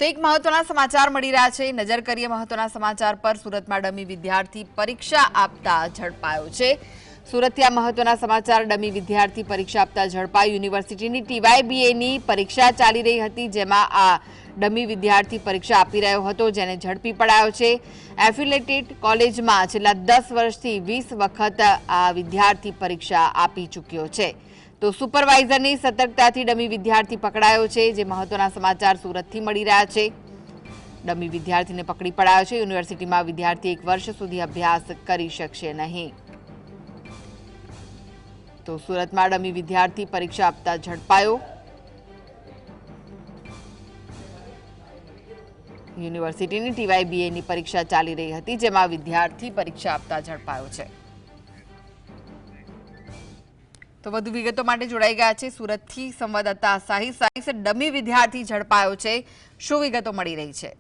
તો એક મહત્વના સમાચાર મળી રહ્યા છે। નજર કરીએ મહત્વના સમાચાર પર। સુરતમાં ડમી વિદ્યાર્થી પરીક્ષા આપતા ઝડપાયો છે। સુરતથી આ મહત્વના સમાચાર। ડમી વિદ્યાર્થી પરીક્ષા આપતા ઝડપાયો। યુનિવર્સિટીની TYBAની પરીક્ષા ચાલી રહી હતી, જેમાં આ ડમી વિદ્યાર્થી પરીક્ષા આપી રહ્યો હતો, જેને ઝડપી પડાયો છે। એફિલેટેડ કોલેજમાં છેલ્લા 10 વર્ષથી 20 વખત આ વિદ્યાર્થી પરીક્ષા આપી ચૂક્યો છે। તો સુપરવાઇઝરની સતર્કતાથી ડમી વિદ્યાર્થી પકડાયો છે। જે મહત્વના સમાચાર સુરતથી મળી રહ્યા છે। ડમી વિદ્યાર્થીને પકડી પડાયો છે। યુનિવર્સિટીમાં વિદ્યાર્થી 1 વર્ષ સુધી અભ્યાસ કરી શકશે નહીં। તો સુરતમાં ડમી વિદ્યાર્થી પરીક્ષા આપતા ઝડપાયો। યુનિવર્સિટીની TYBAની પરીક્ષા ચાલી રહી હતી, જેમાં વિદ્યાર્થી પરીક્ષા આપતા ઝડપાયો છે। તો વધુ વિગતો માટે જોડાઈ ગયા છે સુરતથી સંવાદદાતા સાહિસ। સાહિસ, ડમી વિદ્યાર્થી ઝડપાયો છે, શું વિગતો મળી રહી છે?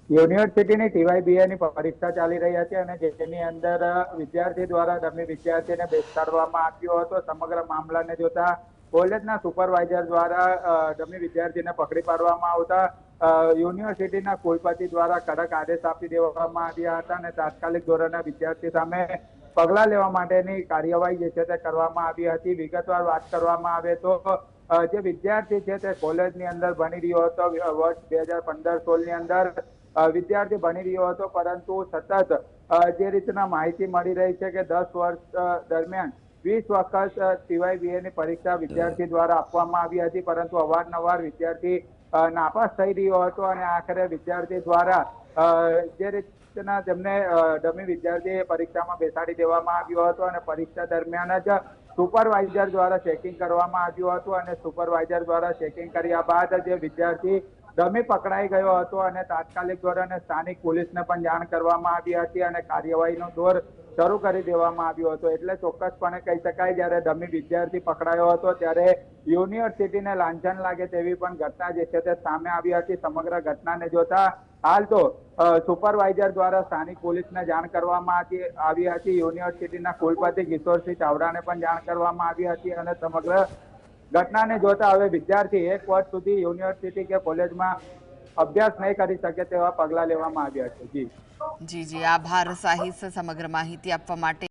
યુનિવર્સિટીની TYBAની પરીક્ષા ચાલી રહી હતી અને જેની અંદર વિદ્યાર્થી દ્વારા ડમી વિદ્યાર્થીને બેસાડવામાં આવ્યો હતો। સમગ્ર મામલાને જોતા કોલેજના સુપરવાઇઝર દ્વારા ડમી વિદ્યાર્થીને પકડી પાડવામાં આવતા યુનિવર્સિટીના કુલપતિ દ્વારા કડક આદેશ આપી દેવામાં આવ્યા હતા અને તાત્કાલિક ધોરણે વિદ્યાર્થી સામે પગલાં લેવા માટેની કાર્યવાહી જે છે તે કરવામાં આવી હતી। વિગતવાર વાત કરવામાં આવે તો જે વિદ્યાર્થી છે તે કોલેજની અંદર ભણી રહ્યો હતો। વર્ષ 2015-16ની અંદર વિદ્યાર્થી ભણી રહ્યો હતો, પરંતુ સતત જે રીતના માહિતી મળી રહી છે કે 10 વર્ષ દરમિયાન 20 વખત TYBAની પરીક્ષા વિદ્યાર્થી દ્વારા આપવામાં આવી હતી, પરંતુ અવારનવાર વિદ્યાર્થી નાપાસ થઈ રહ્યો હતો અને આખરે વિદ્યાર્થી દ્વારા જે રીતના તેમને ડમી વિદ્યાર્થી પરીક્ષામાં બેસાડી દેવામાં આવ્યો હતો અને પરીક્ષા દરમિયાન જ સુપરવાઇઝર દ્વારા ચેકિંગ કરવામાં આવ્યું હતું અને સુપરવાઇઝર દ્વારા ચેકિંગ કર્યા બાદ જે વિદ્યાર્થી ડમી પકડાઈ ગયો હતો અને તાત્કાલિક ધોરણે સ્થાનિક પોલીસને પણ જાણ કરવામાં આવી હતી અને કાર્યવાહીનો દોર શરૂ કરી દેવામાં આવ્યો હતો। એટલે ચોક્કસપણે કહી શકાય, જ્યારે ડમી વિદ્યાર્થી પકડાયો હતો ત્યારે યુનિવર્સિટીને લાંછન લાગે તેવી પણ ઘટના જે છે તે સામે આવી હતી। સમગ્ર ઘટનાને જોતા હાલ તો સુપરવાઇઝર દ્વારા સ્થાનિક પોલીસને જાણ કરવામાં આવી હતી। યુનિવર્સિટીના કુલપતિ કિશોરસિંહ ચાવડાને પણ જાણ કરવામાં આવી હતી અને સમગ્ર ઘટનાને જોતા હવે વિદ્યાર્થી 1 વર્ષ સુધી યુનિવર્સિટી કે કોલેજમાં અભ્યાસ નહીં કરી શકે તેવા પગલાં લેવામાં આવ્યા છે। જી આભાર સાહિસ સમગ્ર માહિતી આપવા માટે।